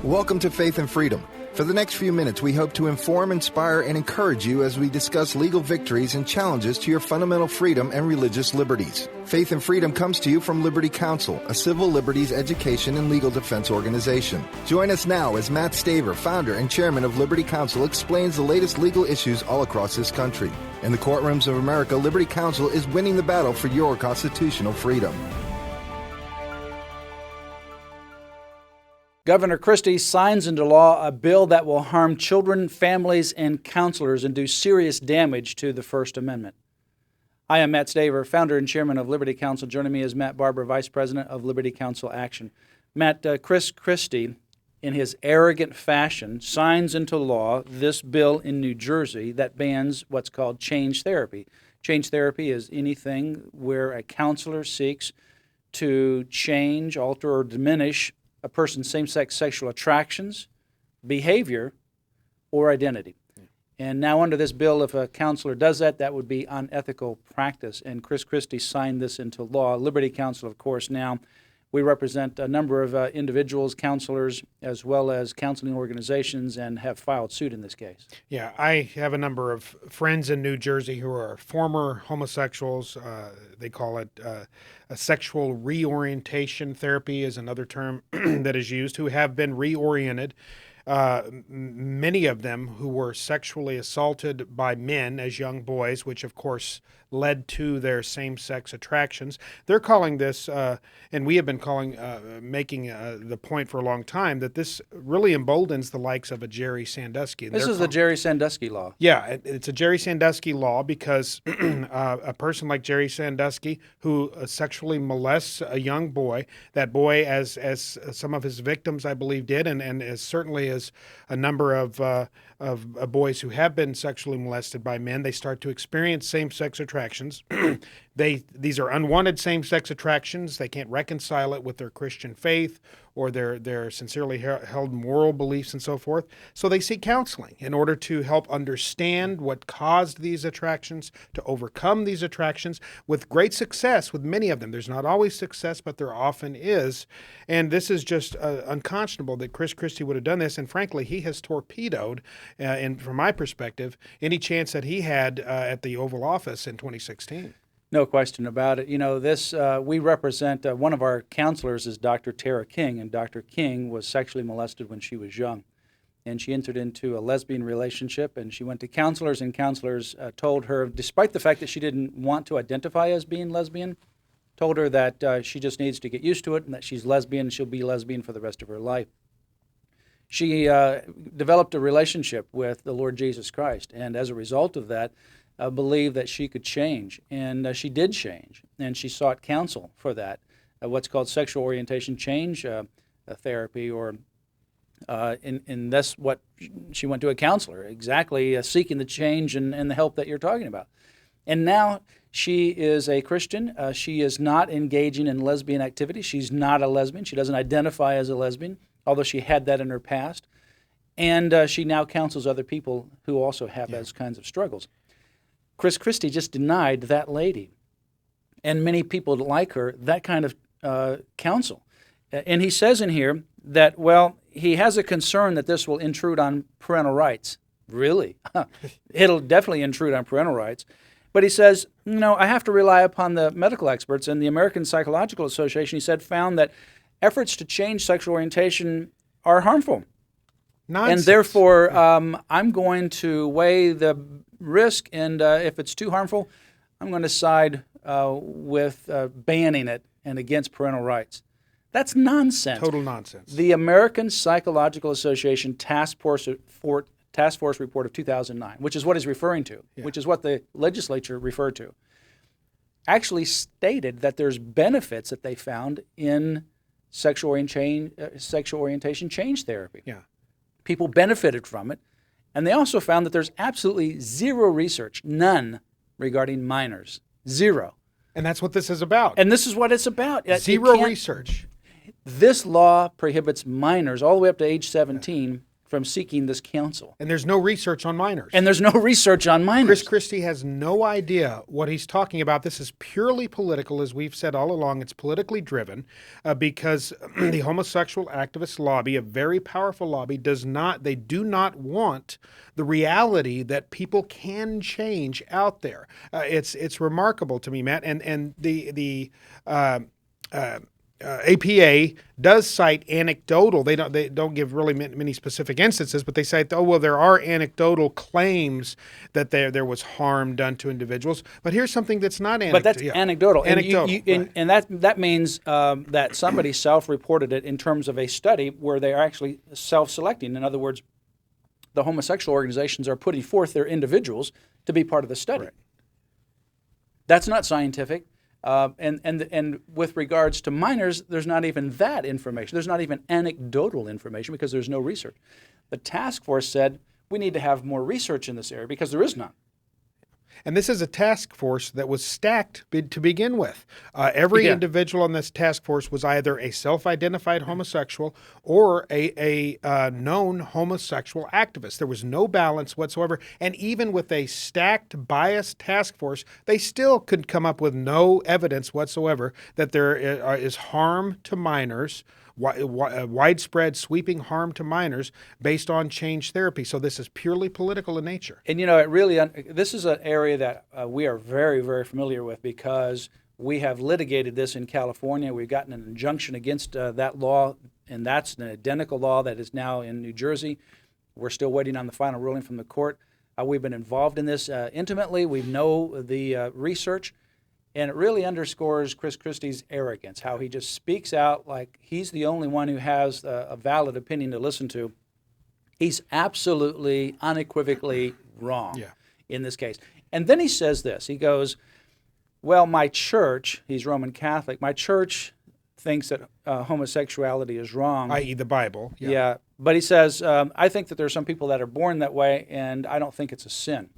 Welcome to Faith and Freedom. For the next few minutes, we hope to inform, inspire, and encourage you as we discuss legal victories and challenges to your fundamental freedom and religious liberties. Faith and Freedom comes to you from Liberty Counsel, a civil liberties education and legal defense organization. Join us now as Mat Staver, founder and chairman of Liberty Counsel, explains the latest legal issues all across this country. In the courtrooms of America, Liberty Counsel is winning the battle for your constitutional freedom. Governor Christie signs into law a bill that will harm children, families, and counselors and do serious damage to the First Amendment. I am Mat Staver, founder and chairman of Liberty Counsel. Joining me is Matt Barber, vice president of Liberty Counsel Action. Matt, Christie, in his arrogant fashion, signs into law this bill in New Jersey that bans what's called change therapy. Change therapy is anything where a counselor seeks to change, alter, or diminish a person's same-sex sexual attractions, behavior, or identity. And now under this bill, if a counselor does that, that would be unethical practice. And Christie signed this into law. Liberty Counsel, of course, now we represent a number of individuals, counselors, as well as counseling organizations, and have filed suit in this case. Yeah, I have a number of friends in New Jersey who are former homosexuals. They call it a sexual reorientation therapy is another term that is used, who have been reoriented. Many of them who were sexually assaulted by men as young boys, which of course led to their same-sex attractions. They're calling this, and we have been making the point for a long time, that this really emboldens the likes of a Jerry Sandusky. This is the Jerry Sandusky law. Yeah, it's a Jerry Sandusky law because a person like Jerry Sandusky who sexually molests a young boy, that boy, as some of his victims, I believe, did, and as certainly as a number of boys who have been sexually molested by men, they start to experience same-sex attractions. These are unwanted same-sex attractions. They can't reconcile it with their Christian faith or their sincerely held moral beliefs and so forth. So they seek counseling in order to help understand what caused these attractions, to overcome these attractions with great success with many of them. There's not always success, but there often is. And this is just unconscionable that Christie would have done this. And frankly, he has torpedoed, from my perspective, any chance that he had at the Oval Office in 2016. No question about it. You know, we represent, one of our counselors is Dr. Tara King, and Dr. King was sexually molested when she was young. And she entered into a lesbian relationship, and she went to counselors, and counselors told her, despite the fact that she didn't want to identify as being lesbian, told her that she just needs to get used to it and that she's lesbian and she'll be lesbian for the rest of her life. She developed a relationship with the Lord Jesus Christ, and as a result of that, believed that she could change, and she did change, and she sought counsel for that, what's called sexual orientation change therapy, or in this, what she went to a counselor, exactly seeking the change and the help that you're talking about. And now she is a Christian. She is not engaging in lesbian activity. She's not a lesbian. She doesn't identify as a lesbian, although she had that in her past. And she now counsels other people who also have those kinds of struggles. Christie just denied that lady, and many people like her, that kind of counsel. And he says in here that, well, he has a concern that this will intrude on parental rights. Really? It'll definitely intrude on parental rights. But he says, I have to rely upon the medical experts, and the American Psychological Association, he said, found that efforts to change sexual orientation are harmful. Nonsense. And therefore, I'm going to weigh the risk, and if it's too harmful, I'm going to side with banning it and against parental rights. That's nonsense. Total nonsense. The American Psychological Association Task Force Report of 2009, which is what he's referring to, which is what the legislature referred to, actually stated that there's benefits that they found in sexual orientation change therapy. Yeah. People benefited from it, and they also found that there's absolutely zero research, none, regarding minors. Zero. And that's what this is about. And this is what it's about. Zero research. This law prohibits minors all the way up to age 17 from seeking this counsel. And there's no research on minors. And there's no research on minors. Christie has no idea what he's talking about. This is purely political, as we've said all along. It's politically driven because the homosexual activist lobby, a very powerful lobby, they do not want the reality that people can change out there. It's remarkable to me, Matt. And the APA does cite anecdotal. They don't give really many specific instances, but they cite, there are anecdotal claims that there was harm done to individuals. But here's something that's not anecdotal. But that's anecdotal. Anecdotal. And that means that somebody self-reported it in terms of a study where they are actually self-selecting. In other words, the homosexual organizations are putting forth their individuals to be part of the study. Right. That's not scientific. And with regards to minors, there's not even that information. There's not even anecdotal information because there's no research. The task force said we need to have more research in this area because there is none. And this is a task force that was stacked to begin with. Every individual on this task force was either a self-identified homosexual or a known homosexual activist. There was no balance whatsoever. And even with a stacked, biased task force, they still could come up with no evidence whatsoever that there is harm to minors, widespread, sweeping harm to minors based on change therapy. So this is purely political in nature. And this is an area that we are very, very familiar with because we have litigated this in California. We've gotten an injunction against that law, and that's an identical law that is now in New Jersey. We're still waiting on the final ruling from the court. We've been involved in this intimately. We know the research. And it really underscores Chris Christie's arrogance, how he just speaks out like he's the only one who has a valid opinion to listen to. He's absolutely, unequivocally wrong in this case. And then he says this. He goes, well, my church, he's Roman Catholic, my church thinks that homosexuality is wrong. I.e. the Bible. Yeah. But he says, I think that there are some people that are born that way, and I don't think it's a sin.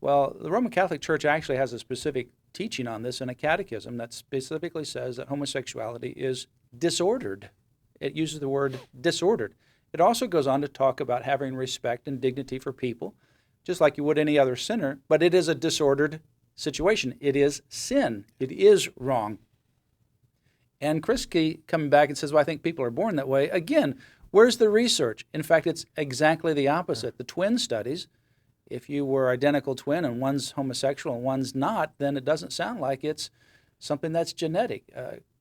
Well, the Roman Catholic Church actually has a specific teaching on this in a catechism that specifically says that homosexuality is disordered. It uses the word disordered. It also goes on to talk about having respect and dignity for people, just like you would any other sinner, but it is a disordered situation. It is sin. It is wrong. And Christie coming back and says, well, I think people are born that way. Again, where's the research? In fact, it's exactly the opposite. The twin studies, if you were identical twin and one's homosexual and one's not, then it doesn't sound like it's something that's genetic.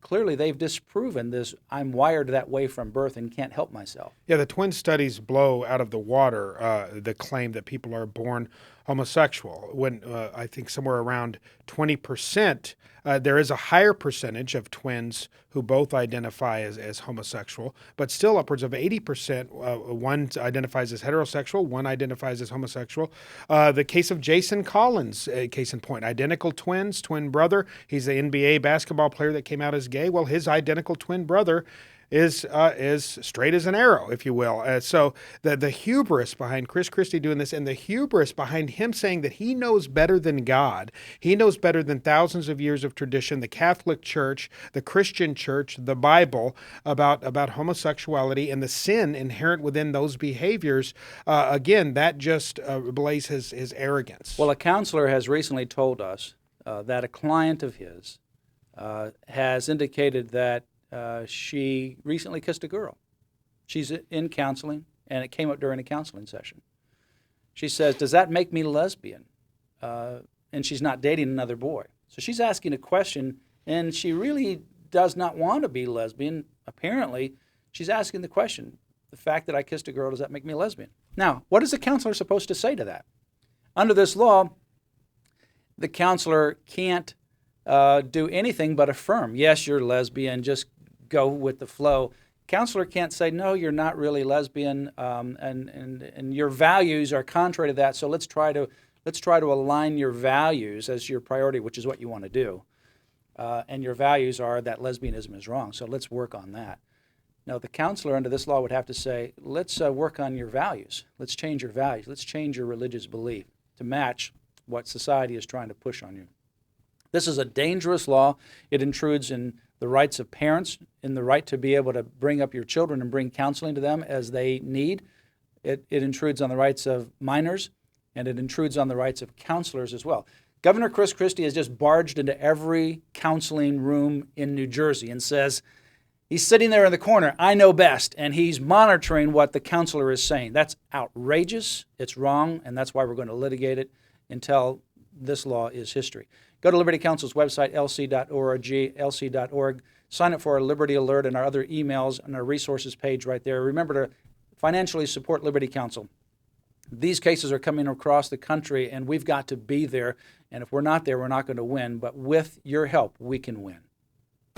Clearly, they've disproven this, I'm wired that way from birth and can't help myself. Yeah, the twin studies blow out of the water the claim that people are born homosexual. When I think somewhere around 20%, there is a higher percentage of twins who both identify as homosexual, but still upwards of 80%, one identifies as heterosexual, one identifies as homosexual. The case of Jason Collins, case in point, identical twins, twin brother. He's the NBA basketball player that came out as gay. Well, his identical twin brother is straight as an arrow, if you will. So the hubris behind Chris Christie doing this, and the hubris behind him saying that he knows better than God, he knows better than thousands of years of tradition, the Catholic Church, the Christian Church, the Bible, about homosexuality and the sin inherent within those behaviors, again, that just belays his arrogance. Well, a counselor has recently told us that a client of his has indicated that she recently kissed a girl. She's in counseling, and it came up during a counseling session. She says, does that make me lesbian? And she's not dating another boy. So she's asking a question, and she really does not want to be lesbian. Apparently, she's asking the question, the fact that I kissed a girl, does that make me a lesbian? Now, what is the counselor supposed to say to that? Under this law, the counselor can't do anything but affirm, yes, you're lesbian, just go with the flow. Counselor can't say, no, you're not really lesbian, and your values are contrary to that, so let's try to align your values as your priority, which is what you want to do. And your values are that lesbianism is wrong, so let's work on that. Now, the counselor under this law would have to say, let's work on your values. Let's change your values. Let's change your religious belief to match what society is trying to push on you. This is a dangerous law. It intrudes in the rights of parents, in the right to be able to bring up your children and bring counseling to them as they need. it intrudes on the rights of minors, and it intrudes on the rights of counselors as well. Governor Chris Christie has just barged into every counseling room in New Jersey and says, he's sitting there in the corner, I know best, and he's monitoring what the counselor is saying. That's outrageous, it's wrong, and that's why we're going to litigate it until this law is history. Go to Liberty Counsel's website, lc.org, sign up for our Liberty Alert and our other emails and our resources page right there. Remember to financially support Liberty Counsel. These cases are coming across the country, and we've got to be there, and if we're not there, we're not going to win, but with your help, we can win.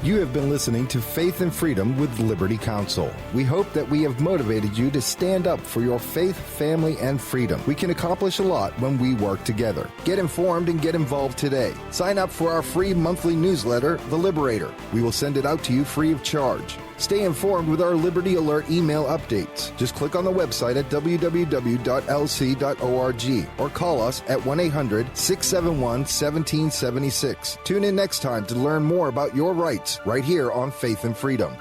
You have been listening to Faith and Freedom with Liberty Counsel. We hope that we have motivated you to stand up for your faith, family, and freedom. We can accomplish a lot when we work together. Get informed and get involved today. Sign up for our free monthly newsletter, The Liberator. We will send it out to you free of charge. Stay informed with our Liberty Alert email updates. Just click on the website at www.lc.org or call us at 1-800-671-1776. Tune in next time to learn more about your rights right here on Faith and Freedom.